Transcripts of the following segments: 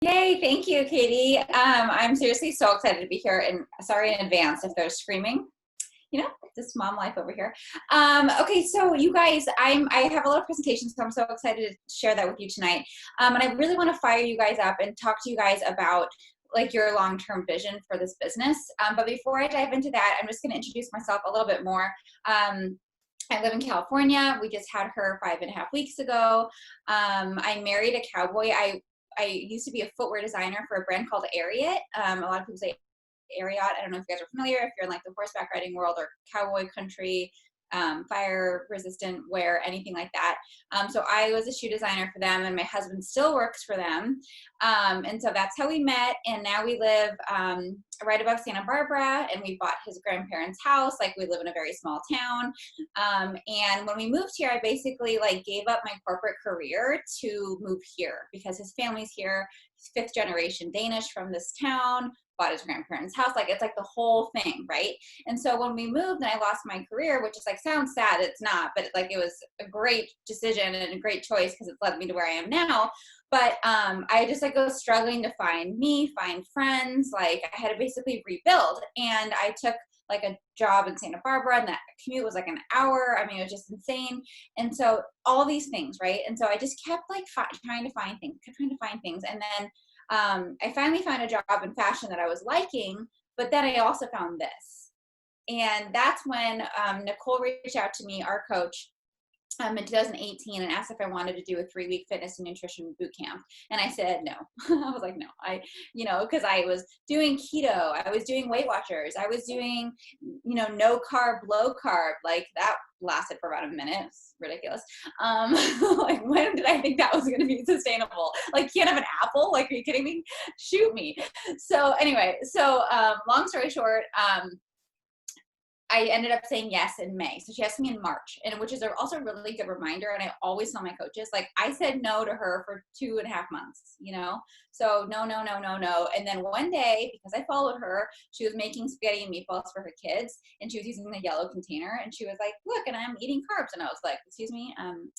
Yay, thank you, Katie. I'm seriously so excited to be here, and sorry in advance if there's screaming. You know, this mom life over here. Okay, so you guys, I have a lot of presentations, so I'm so excited to share that with you tonight. And I really want to fire you guys up and talk to you guys about like your long-term vision for this business. But before I dive into that, I'm just going to introduce myself a little bit more. I live in California. We just had her 5.5 weeks ago. I married a cowboy. I used to be a footwear designer for a brand called Ariat. A lot of people say Ariat. I don't know if you guys are familiar, if you're in like the horseback riding world or cowboy country, fire resistant wear, anything like that. So I was a shoe designer for them, and my husband still works for them. And so that's how we met. And now we live right above Santa Barbara, and we bought his grandparents' house. Like, we live in a very small town. And when we moved here, I basically like gave up my corporate career to move here because his family's here. He's fifth generation Danish from this town, bought his grandparents' house. Like, it's like the whole thing, right? And so when we moved and I lost my career, which is like, sounds sad, it's not, but like, it was a great decision and a great choice because it's led me to where I am now. But I just like was struggling to find friends. Like, I had to basically rebuild, and I took like a job in Santa Barbara, and that commute was like an hour. I mean, it was just insane. And so all these things, right? And so I just kept like trying to find things. And then I finally found a job in fashion that I was liking, but then I also found this. And that's when Nicole reached out to me, our coach, in 2018, and asked if I wanted to do a 3-week fitness and nutrition boot camp. And I said no. I was like, no, because I was doing keto, I was doing Weight Watchers, I was doing, no carb, low carb. Like, that lasted for about a minute. It's ridiculous. Like, when did I think that was going to be sustainable? Like, you can't have an apple? Like, are you kidding me? Shoot me. So anyway, long story short, I ended up saying yes in May. So she asked me in March, and which is also a really good reminder. And I always tell my coaches, like, I said no to her for 2.5 months, So no. And then one day, because I followed her, she was making spaghetti and meatballs for her kids, and she was using the yellow container, and she was like, look, and I'm eating carbs. And I was like, excuse me,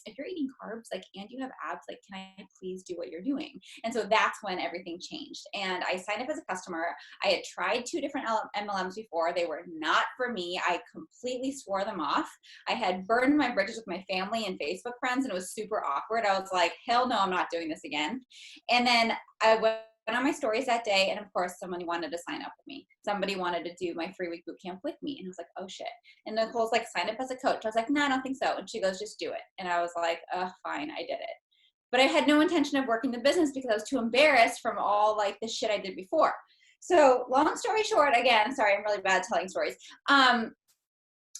if you're eating carbs, like, and you have abs, like, can I please do what you're doing? And so that's when everything changed. And I signed up as a customer. I had tried 2 different MLMs before. They were not for me. I completely swore them off. I had burned my bridges with my family and Facebook friends, and it was super awkward. I was like, hell no, I'm not doing this again. And then I went on my stories that day, and of course, somebody wanted to sign up with me. Somebody wanted to do my 3-week boot camp with me. And I was like, oh shit. And Nicole's like, sign up as a coach. I was like, no, I don't think so. And she goes, just do it. And I was like, oh, fine, I did it. But I had no intention of working the business because I was too embarrassed from all like the shit I did before. So long story short, again, sorry, I'm really bad telling stories.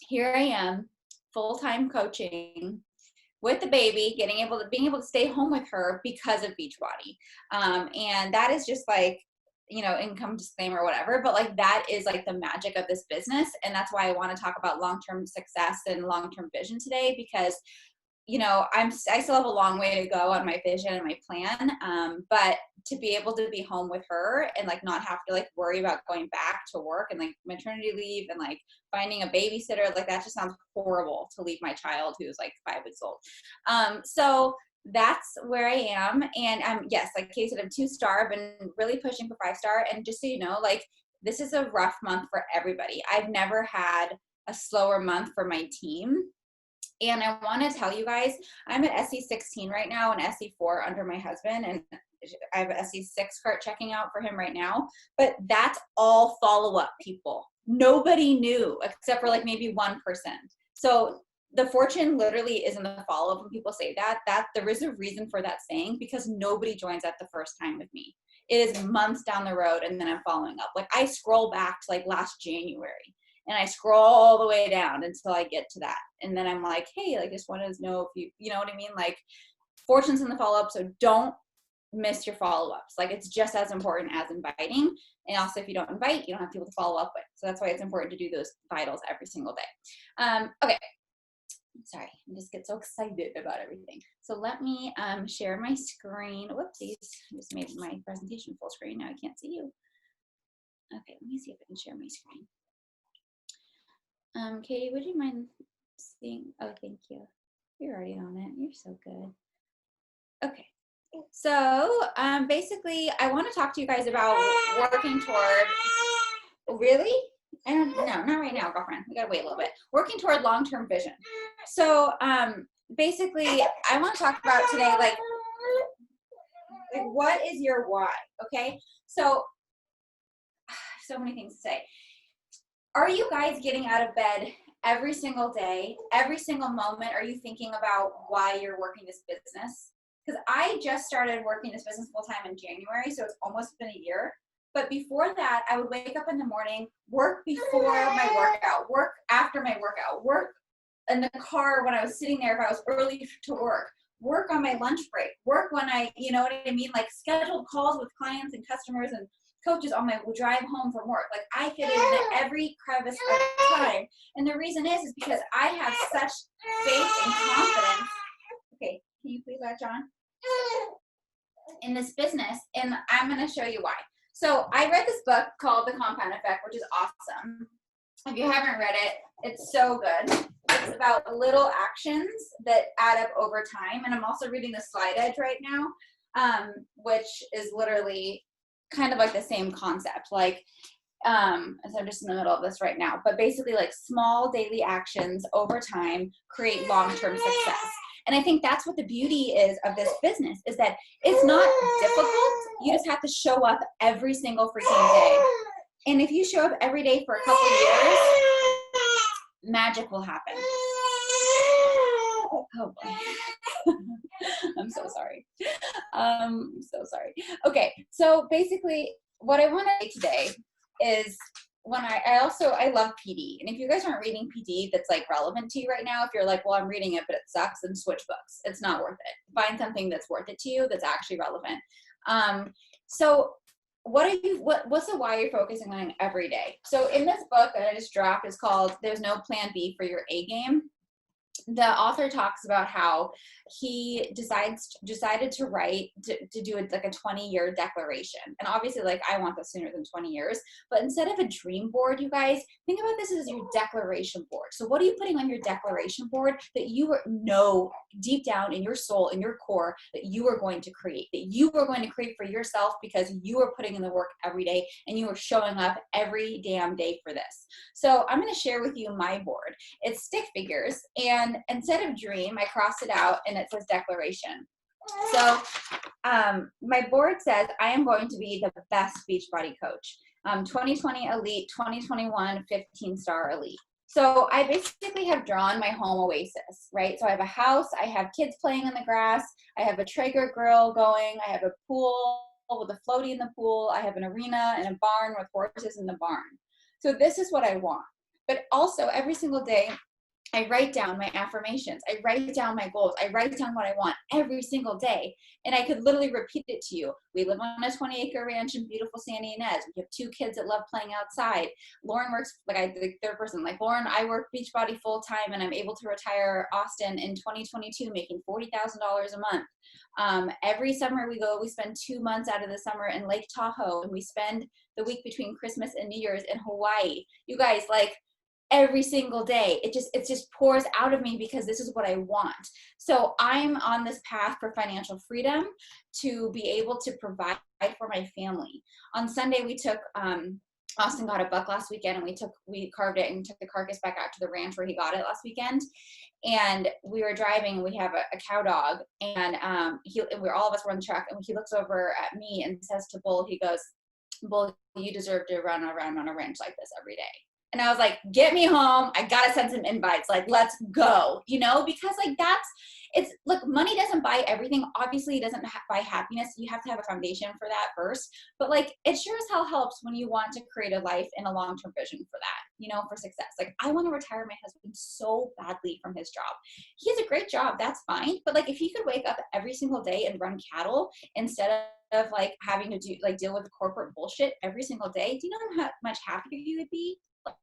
Here I am, full-time coaching with the baby, being able to stay home with her because of Beachbody. And that is just like, income disclaimer or whatever, but like, that is like the magic of this business. And that's why I want to talk about long-term success and long-term vision today, because I still have a long way to go on my vision and my plan. But to be able to be home with her and like not have to like worry about going back to work and like maternity leave and like finding a babysitter, like, that just sounds horrible to leave my child who's like 5 weeks old. So that's where I am. And yes, like Katie said, I'm 2-star, been really pushing for 5-star. And just so you know, like, this is a rough month for everybody. I've never had a slower month for my team. And I want to tell you guys, I'm at SE16 right now and SE4 under my husband, and I have an SE6 cart checking out for him right now. But that's all follow-up people. Nobody knew except for like maybe 1%. So the fortune literally is in the follow-up. When people say that there is a reason for that saying, because nobody joins at the first time with me. It is months down the road, and then I'm following up. Like, I scroll back to like last January. And I scroll all the way down until I get to that. And then I'm like, hey, like, just wanted to know if you know what I mean? Like, fortune's in the follow-up, so don't miss your follow-ups. Like, it's just as important as inviting. And also, if you don't invite, you don't have people to follow up with. So that's why it's important to do those vitals every single day. Okay. Sorry, I just get so excited about everything. So let me share my screen. Whoopsies, I just made my presentation full screen. Now I can't see you. Okay, let me see if I can share my screen. Katie, would you mind seeing? Oh, thank you. You're already on it. You're so good. Okay. So basically, I want to talk to you guys about working toward, really? I don't, no, not right now, girlfriend. We gotta wait a little bit. Working toward long-term vision. So basically, I want to talk about today, like what is your why? Okay, so so many things to say. Are you guys getting out of bed every single day, every single moment? Are you thinking about why you're working this business? Because I just started working this business full time in January, so it's almost been a year. But before that, I would wake up in the morning, work before my workout, work after my workout, work in the car when I was sitting there if I was early to work on my lunch break, work when I, you know what I mean, like scheduled calls with clients and customers and coaches on my drive home from work. Like I fit in every crevice of time. And the reason is because I have such faith and confidence. Okay, can you please latch on? In this business, and I'm going to show you why. So I read this book called The Compound Effect, which is awesome. If you haven't read it, it's so good. It's about little actions that add up over time. And I'm also reading The Slide Edge right now, which is literally kind of like the same concept. Like, so I'm just in the middle of this right now. But basically, like small daily actions over time create long-term success. And I think that's what the beauty is of this business, is that it's not difficult. You just have to show up every single freaking day. And if you show up every day for a couple of years, magic will happen. Oh boy. I'm so sorry. I'm so sorry. Okay, so basically what I want to say today is when I love PD. And if you guys aren't reading PD that's like relevant to you right now, if you're like, well, I'm reading it, but it sucks, then switch books. It's not worth it. Find something that's worth it to you that's actually relevant. So what's the why you're focusing on every day? So in this book that I just dropped is called There's No Plan B for Your A Game. The author talks about how he decided to write to do like a 20-year declaration. And obviously, like, I want this sooner than 20 years, but instead of a dream board, you guys think about this as your declaration board. So what are you putting on your declaration board that you know deep down in your soul, in your core, that you are going to create, that you are going to create for yourself because you are putting in the work every day and you are showing up every damn day for this. So I'm going to share with you my board. It's stick figures, and instead of dream, I crossed it out and it says declaration. So my board says I am going to be the best Beachbody coach. 2020 elite, 2021 15-star elite. So I basically have drawn my home oasis, right? So I have a house, I have kids playing in the grass, I have a Traeger grill going, I have a pool with a floaty in the pool, I have an arena and a barn with horses in the barn. So this is what I want. But also every single day, I write down my affirmations. I write down my goals. I write down what I want every single day. And I could literally repeat it to you. We live on a 20-acre ranch in beautiful San Ynez. We have 2 kids that love playing outside. Lauren works, like the third person, like Lauren, I work Beachbody full time and I'm able to retire Austin in 2022, making $40,000 a month. Every summer we go, we spend 2 months out of the summer in Lake Tahoe, and we spend the week between Christmas and New Year's in Hawaii. You guys, like, every single day, it just pours out of me because this is what I want. So I'm on this path for financial freedom to be able to provide for my family. On Sunday, we took Austin got a buck last weekend, and we carved it and took the carcass back out to the ranch where he got it last weekend. And we were driving, and we have a cow dog, and all of us were on the truck, and he looks over at me and says to Bull, he goes, "Bull, you deserve to run around on a ranch like this every day." And I was like, get me home. I got to send some invites. Like, let's go, because like look, money doesn't buy everything. Obviously it doesn't buy happiness. You have to have a foundation for that first, but like, it sure as hell helps when you want to create a life and a long-term vision for that, for success. Like, I want to retire my husband so badly from his job. He has a great job. That's fine. But like, if he could wake up every single day and run cattle instead of like having to deal with corporate bullshit every single day, do you know how much happier you would be?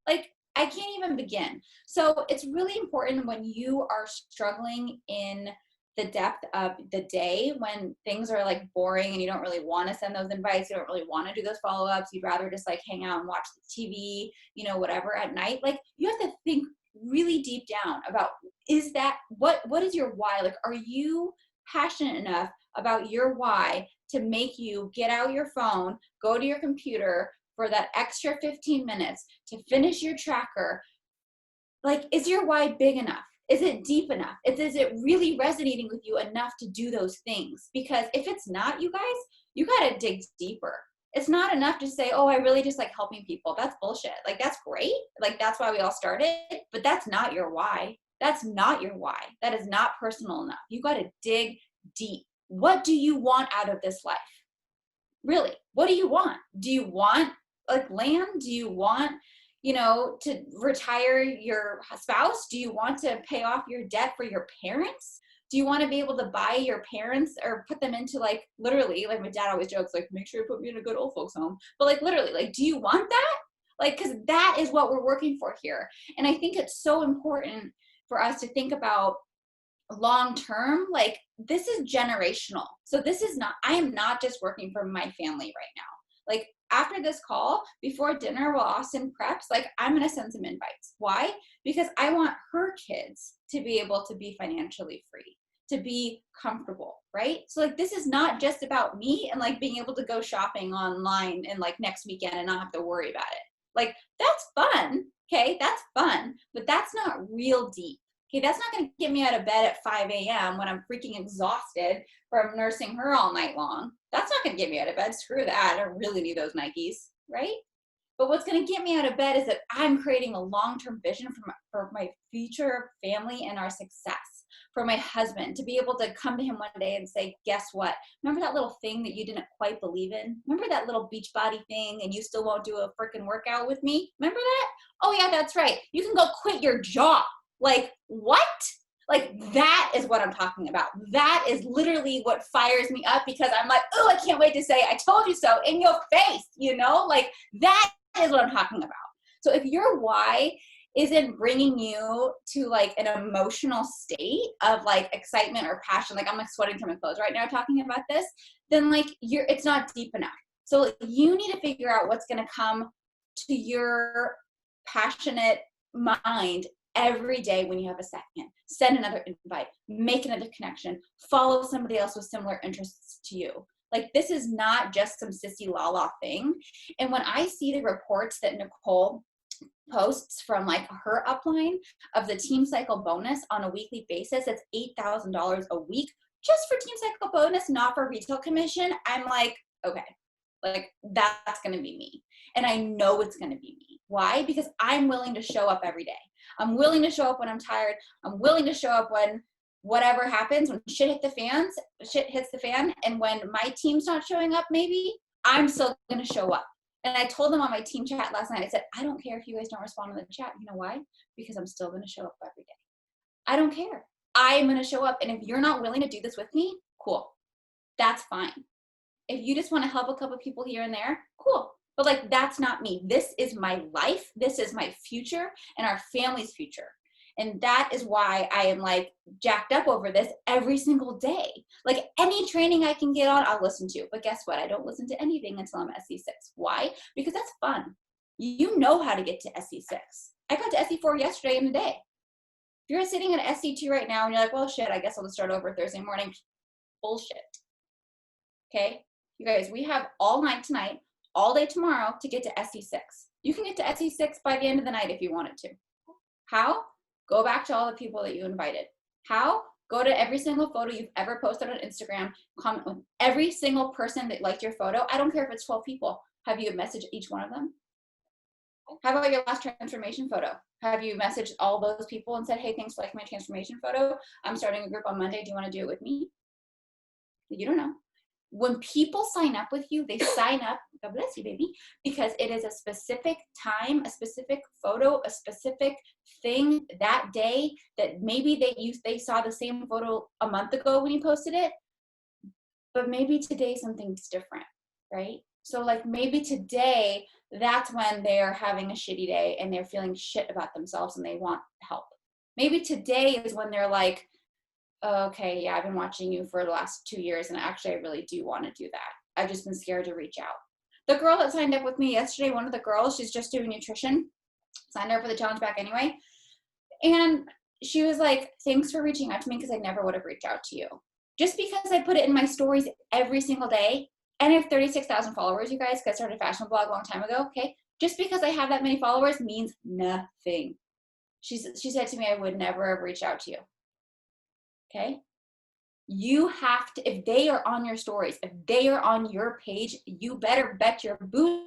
Like, I can't even begin. So it's really important when you are struggling in the depth of the day, when things are like boring and you don't really want to send those invites, you don't really want to do those follow-ups, you'd rather just like hang out and watch the TV, whatever at night. Like, you have to think really deep down about, is that what is your why? Like, are you passionate enough about your why to make you get out your phone, go to your computer for that extra 15 minutes to finish your tracker. Like, is your why big enough? Is it deep enough? Is it really resonating with you enough to do those things? Because if it's not, you guys, you got to dig deeper. It's not enough to say, oh, I really just like helping people. That's bullshit. Like, that's great. Like, that's why we all started, but that's not your why. That's not your why. That is not personal enough. You got to dig deep. What do you want out of this life? Really, what do you want? Do you want like land? Do you want, you know, to retire your spouse? Do you want to pay off your debt for your parents? Do you want to be able to buy your parents or put them into like, literally, like my dad always jokes, like, make sure you put me in a good old folks home. But like, literally, like, do you want that? Like, because that is what we're working for here. And I think it's so important for us to think about long term, like, this is generational. So this is not, I am not just working for my family right now. Like, after this call, before dinner, while Austin preps, like, I'm going to send some invites. Why? Because I want her kids to be able to be financially free, to be comfortable, right? So like, this is not just about me and like being able to go shopping online and like next weekend and not have to worry about it. Like, that's fun. Okay. That's fun, but that's not real deep. Okay, that's not going to get me out of bed at 5 a.m. when I'm freaking exhausted from nursing her all night long. That's not going to get me out of bed. Screw that. I don't really need those Nikes, right? But what's going to get me out of bed is that I'm creating a long-term vision for my future family and our success, for my husband to be able to come to him one day and say, guess what? Remember that little thing that you didn't quite believe in? Remember that little beach body thing and you still won't do a freaking workout with me? Remember that? Oh yeah, that's right. You can go quit your job. Like, what? Like, that is what I'm talking about. That is literally what fires me up, because I'm like, oh, I can't wait to say, I told you so in your face, you know? Like, that is what I'm talking about. So if your why isn't bringing you to like an emotional state of like excitement or passion, like I'm like sweating through my clothes right now talking about this, then like it's not deep enough. So like, you need to figure out what's going to come to your passionate mind every day when you have a second. Send another invite, make another connection, follow somebody else with similar interests to you. Like, this is not just some sissy la thing. And when I see the reports that Nicole posts from like her upline of the Team Cycle bonus on a weekly basis, it's $8,000 a week just for Team Cycle bonus, not for retail commission. I'm like, okay, like that's going to be me. And I know it's going to be me. Why? Because I'm willing to show up every day. I'm willing to show up when I'm tired. I'm willing to show up when whatever happens, when shit hits the fan. And when my team's not showing up, maybe I'm still going to show up. And I told them on my team chat last night, I said, I don't care if you guys don't respond to the chat. You know why? Because I'm still going to show up every day. I don't care. I'm going to show up. And if you're not willing to do this with me, cool. That's fine. If you just want to help a couple people here and there, cool. But like, that's not me. This is my life. This is my future and our family's future. And that is why I am like jacked up over this every single day. Like, any training I can get on, I'll listen to. But guess what? I don't listen to anything until I'm SC6. Why? Because that's fun. You know how to get to SC6. I got to SC4 yesterday in the day. If you're sitting at SC2 right now and you're like, well, shit, I guess I'll just start over Thursday morning. Bullshit. Okay? You guys, we have all night tonight, all day tomorrow to get to SC6. You can get to SC6 by the end of the night if you wanted to. How? Go back to all the people that you invited. How? Go to every single photo you've ever posted on Instagram, comment with every single person that liked your photo. I don't care if it's 12 people. Have you messaged each one of them? How about your last transformation photo? Have you messaged all those people and said, hey, thanks for liking my transformation photo. I'm starting a group on Monday. Do you want to do it with me? You don't know. When people sign up with you, they sign up, God bless you, baby, because it is a specific time, a specific photo, a specific thing that day that maybe they saw the same photo a month ago when you posted it, but maybe today something's different, right? So like, maybe today, that's when they're having a shitty day and they're feeling shit about themselves and they want help. Maybe today is when they're like, okay, yeah, I've been watching you for the last 2 years and actually I really do want to do that. I've just been scared to reach out. The girl that signed up with me yesterday, one of the girls, she's just doing nutrition, signed up for the challenge back anyway. And she was like, thanks for reaching out to me because I never would have reached out to you. Just because I put it in my stories every single day, and I have 36,000 followers, you guys, because I started a fashion blog a long time ago, okay? Just because I have that many followers means nothing. She said to me, I would never have reached out to you, okay? You have to, if they are on your stories, if they are on your page, you better bet your boot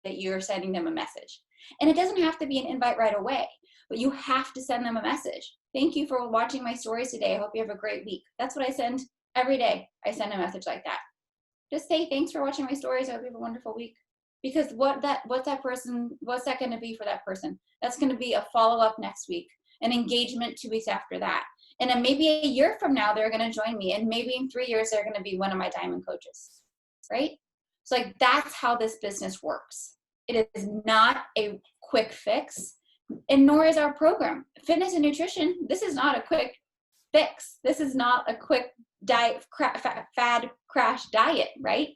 that you're sending them a message. And it doesn't have to be an invite right away, but you have to send them a message. Thank you for watching my stories today. I hope you have a great week. That's what I send every day. I send a message like that. Just say, thanks for watching my stories. I hope you have a wonderful week. Because what's that going to be for that person? That's going to be a follow-up next week, an engagement 2 weeks after that. And then maybe a year from now, they're going to join me. And maybe in 3 years, they're going to be one of my diamond coaches, right? So like, that's how this business works. It is not a quick fix, and nor is our program. Fitness and nutrition, this is not a quick fix. This is not a quick diet, fad crash diet, right?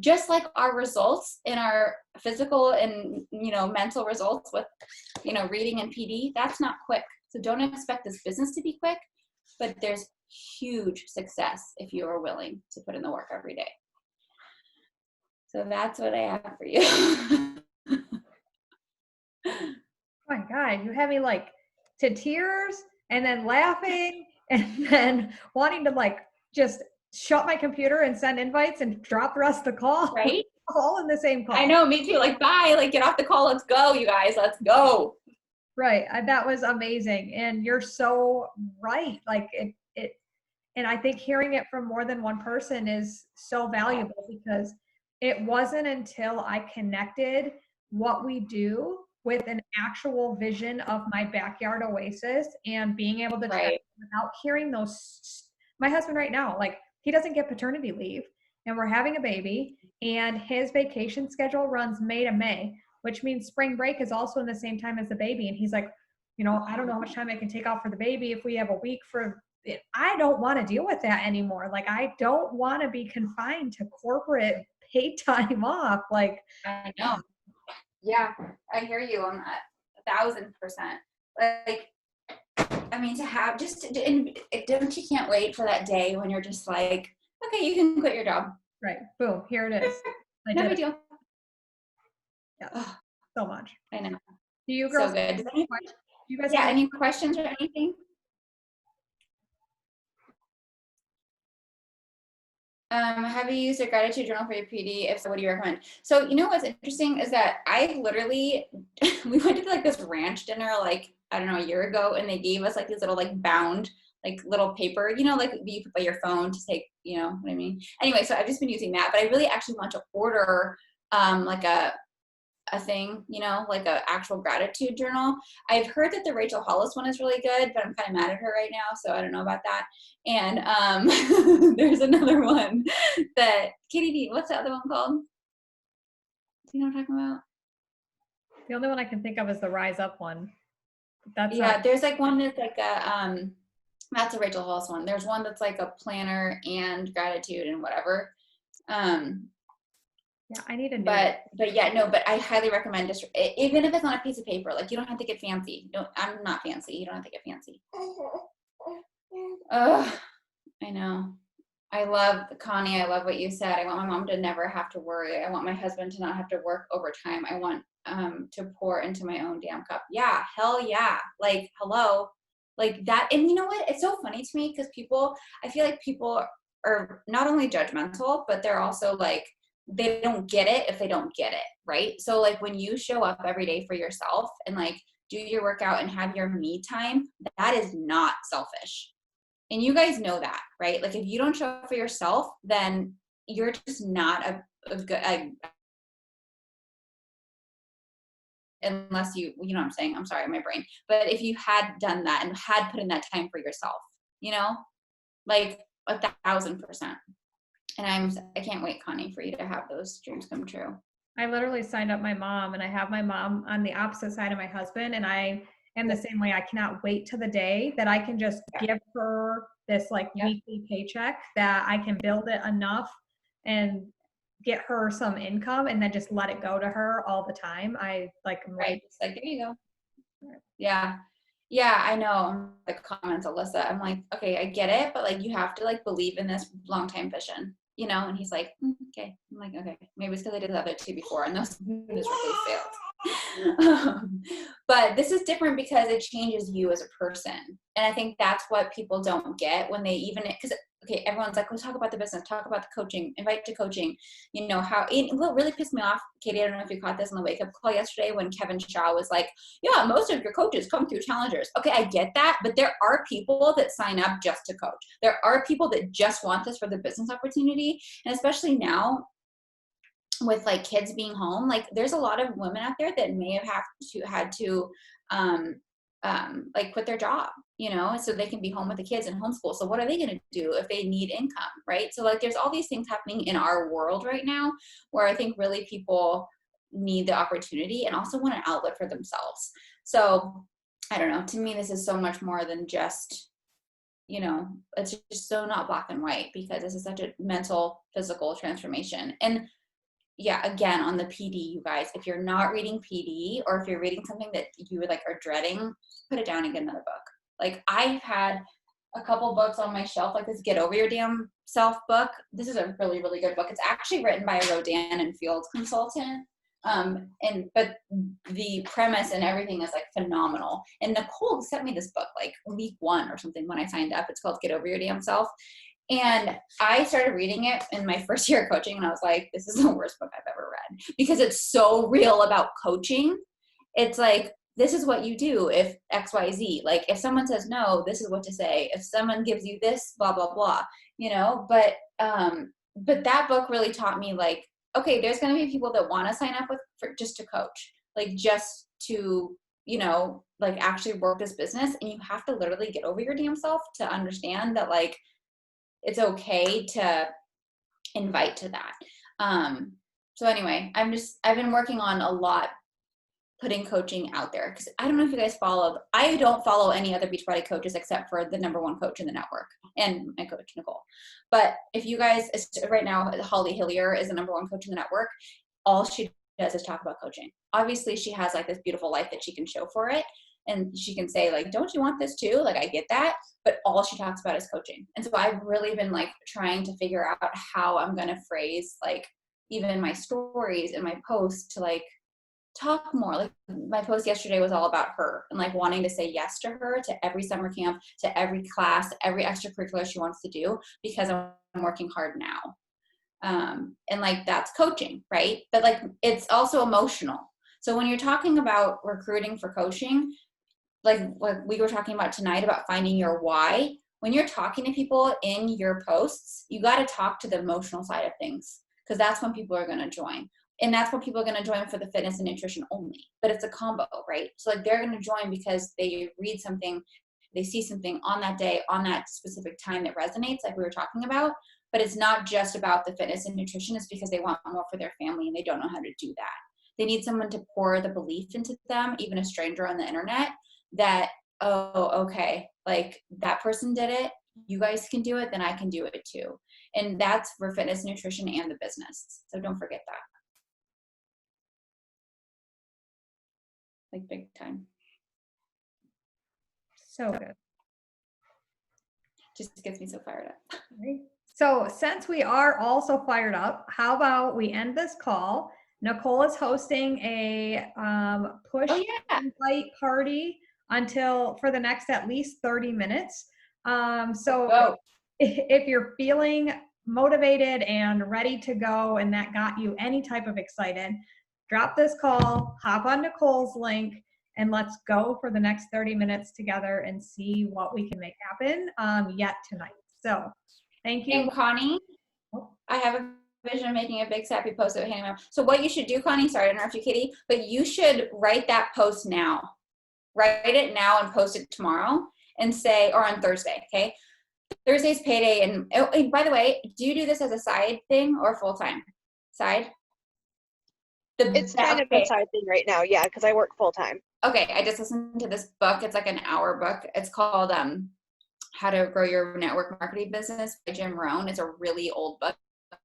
Just like our results in our physical and, mental results with, reading and PD, that's not quick. So don't expect this business to be quick, but there's huge success if you are willing to put in the work every day. So that's what I have for you. Oh my God, you had me like to tears and then laughing and then wanting to like just shut my computer and send invites and drop the rest of the call. Right? All in the same call. I know, me too. Like, bye, like get off the call. Let's go, you guys. Let's go. Right. That was amazing. And you're so right. Like it, and I think hearing it from more than one person is so valuable, because it wasn't until I connected what we do with an actual vision of my backyard oasis and being able to check without hearing those. My husband right now, like, he doesn't get paternity leave, and we're having a baby, and his vacation schedule runs May to May, which means spring break is also in the same time as the baby. And he's like, I don't know how much time I can take off for the baby if we have a week for it. I don't want to deal with that anymore. Like, I don't want to be confined to corporate paid time off. Like, I know. Yeah, I hear you on that 1,000%. Like, I mean, to have don't you can't wait for that day when you're just like, okay, you can quit your job. Right. Boom. Here it is. No big deal. Yeah. So much. I know. Do you girls? So good. You guys have any questions or anything? Have you used a gratitude journal for your PD? If so, what do you recommend? So, what's interesting is that I literally, we went to like this ranch dinner, like, I don't know, a year ago, and they gave us like these little like bound, like little paper, like you put by your phone to take, you know what I mean? Anyway, so I've just been using that, but I really actually want to order like a thing, like a actual gratitude journal. I've heard that the Rachel Hollis one is really good, but I'm kind of mad at her right now, so I don't know about that. And there's another one that Katie D, what's the other one called? Do you know what I'm talking about? The only one I can think of is the Rise Up one. That's there's like one that's like a that's a Rachel Hollis one. There's one that's like a planner and gratitude and whatever. Yeah, I need a new but I highly recommend just, even if it's on a piece of paper, like, you don't have to get fancy. No, I'm not fancy. You don't have to get fancy. I know. I love, Connie, I love what you said. I want my mom to never have to worry. I want my husband to not have to work overtime. I want to pour into my own damn cup. Yeah, hell yeah. Like, hello. Like that. And you know what? It's so funny to me because I feel like people are not only judgmental, but they're also like, they don't get it if they don't get it, right? So like when you show up every day for yourself and like do your workout and have your me time, that is not selfish. And you guys know that, right? Like if you don't show up for yourself, then you're just not a good, unless you know what I'm saying? I'm sorry, my brain. But if you had done that and had put in that time for yourself, like 1,000%. And I can't wait, Connie, for you to have those dreams come true. I literally signed up my mom, and I have my mom on the opposite side of my husband, and I am the same way. I cannot wait to the day that I can just give her this like weekly paycheck, that I can build it enough and get her some income and then just let it go to her all the time. I'm right. It's like, there you go. Yeah. Yeah, I know the comments, Alyssa. I'm like, okay, I get it, but like you have to like believe in this long time vision, you know? And he's like, okay. I'm like, okay, maybe it's because I did the other two before and those miserably failed. But this is different because it changes you as a person. And I think that's what people don't get when they even, because okay, everyone's like, let's talk about the business, talk about the coaching, invite to coaching, you know, how, what really pissed me off, Katie, I don't know if you caught this on the wake up call yesterday when Kevin Shaw was like, yeah, most of your coaches come through challengers. Okay, I get that, but there are people that sign up just to coach. There are people that just want this for the business opportunity. And especially now with like kids being home, like there's a lot of women out there that may have had to um, like quit their job, you know, so they can be home with the kids and homeschool. So what are they going to do if they need income, right? So like there's all these things happening in our world right now where I think really people need the opportunity and also want an outlet for themselves. So I don't know, to me this is so much more than just, you know, it's just so not black and white because this is such a mental, physical transformation. And yeah, again, on the PD, you guys, if you're not reading PD or if you're reading something that you like are dreading, put it down and get another book. Like I've had a couple books on my shelf, like this Get Over Your Damn Self book. This is a really, really good book. It's actually written by a Rodan and Fields consultant. But the premise and everything is like phenomenal. And Nicole sent me this book like week 1 or something when I signed up. It's called Get Over Your Damn Self. And I started reading it in my first year of coaching, and I was like, this is the worst book I've ever read because it's so real about coaching. It's like, this is what you do if XYZ. Like, if someone says no, this is what to say. If someone gives you this, blah, blah, blah, you know? But that book really taught me, like, okay, there's going to be people that want to sign up for just to coach, like, just to, you know, like, actually work this business. And you have to literally get over your damn self to understand that, like, it's okay to invite to that. So anyway, I've been working on a lot putting coaching out there because I don't know if you guys I don't follow any other Beachbody coaches except for the #1 coach in the network and my coach Nicole. But if you guys, right now, Holly Hillier is the #1 coach in the network. All she does is talk about coaching. Obviously she has like this beautiful life that she can show for it. And she can say like, don't you want this too? Like, I get that, but all she talks about is coaching. And so I've really been like trying to figure out how I'm going to phrase like even my stories and my posts to like talk more. Like my post yesterday was all about her and like wanting to say yes to her, to every summer camp, to every class, every extracurricular she wants to do because I'm working hard now. And like that's coaching, right? But like it's also emotional. So when you're talking about recruiting for coaching, like what we were talking about tonight about finding your why, when you're talking to people in your posts, you got to talk to the emotional side of things because that's when people are going to join. And that's when people are going to join for the fitness and nutrition only. But it's a combo, right? So like they're going to join because they read something, they see something on that day, on that specific time that resonates, like we were talking about. But it's not just about the fitness and nutrition. It's because they want more for their family and they don't know how to do that. They need someone to pour the belief into them, even a stranger on the internet, that, oh, okay, like that person did it, you guys can do it, then I can do it too. And that's for fitness, nutrition, and the business. So don't forget that. Like big time. So good. Just gets me so fired up. Right. So since we are all so fired up, how about we end this call? Nicole is hosting a push invite party for the next at least 30 minutes. So if you're feeling motivated and ready to go and that got you any type of excited, drop this call, hop on Nicole's link, and let's go for the next 30 minutes together and see what we can make happen yet tonight. So thank you. And Connie, I have a vision of making a big sappy post of handing out. So what you should do, Connie, sorry to interrupt you, Katie, but you should write that post now. Write it now and post it tomorrow and say, or on Thursday, okay? Thursday's payday. And by the way, do you do this as a side thing or full-time? Side? It's kind of a side thing right now, yeah, because I work full-time. Okay, I just listened to this book. It's like an hour book. It's called How to Grow Your Network Marketing Business by Jim Rohn. It's a really old book.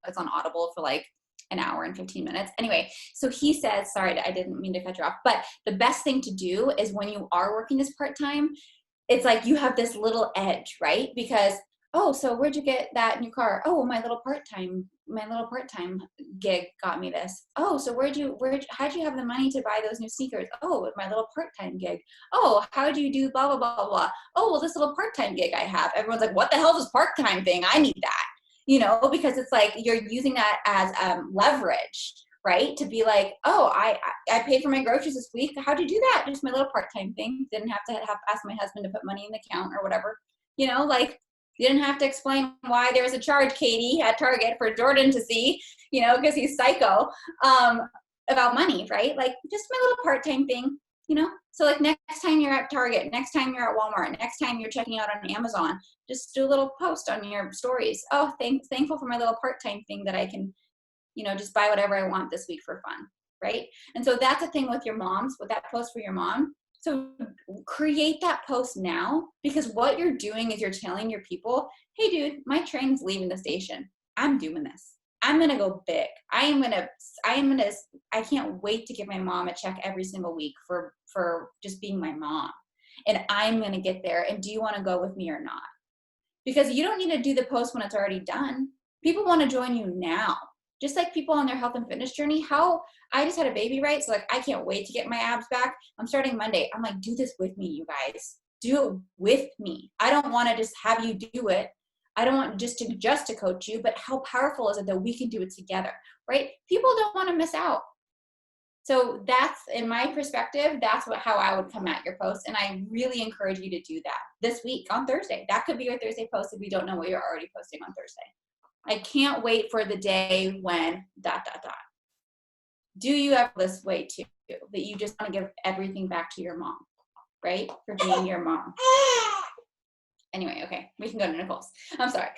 It's on Audible for like an hour and 15 minutes. Anyway, so he says, sorry, I didn't mean to cut you off, but the best thing to do is when you are working this part-time, it's like you have this little edge, right? Because, oh, so where'd you get that new car? Oh, my little part-time gig got me this. Oh, so how'd you have the money to buy those new sneakers? Oh, my little part-time gig. Oh, how'd you do blah, blah, blah, blah. Oh, well, this little part-time gig I have. Everyone's like, what the hell is this part-time thing? I need that, you know, because it's like you're using that as leverage, right? To be like, oh, I paid for my groceries this week. How'd you do that? Just my little part-time thing. Didn't have to ask my husband to put money in the account or whatever, you know, like, you didn't have to explain why there was a charge, Katie, at Target for Jordan to see, you know, because he's psycho, about money, right? Like, just my little part-time thing, you know? So, like, next time you're at Target, next time you're at Walmart, next time you're checking out on Amazon, just do a little post on your stories. Oh, thankful for my little part-time thing that I can, you know, just buy whatever I want this week for fun, right? And so that's the thing with your moms, with that post for your mom. So create that post now, because what you're doing is you're telling your people, hey dude, my train's leaving the station. I'm doing this. I'm going to go big. I can't wait to give my mom a check every single week for just being my mom. And I'm going to get there. And do you want to go with me or not? Because you don't need to do the post when it's already done. People want to join you now. Just like people on their health and fitness journey, I just had a baby, right? So like, I can't wait to get my abs back. I'm starting Monday. I'm like, do this with me, you guys. Do it with me. I don't want to just have you do it. I don't want just to coach you, but how powerful is it that we can do it together, right? People don't want to miss out. So that's, in my perspective, that's how I would come at your post. And I really encourage you to do that this week on Thursday. That could be your Thursday post if you don't know what you're already posting on Thursday. I can't wait for the day when ... Do you have this way too, that you just want to give everything back to your mom, right? For being your mom. Anyway, okay, we can go to Nicole's. I'm sorry.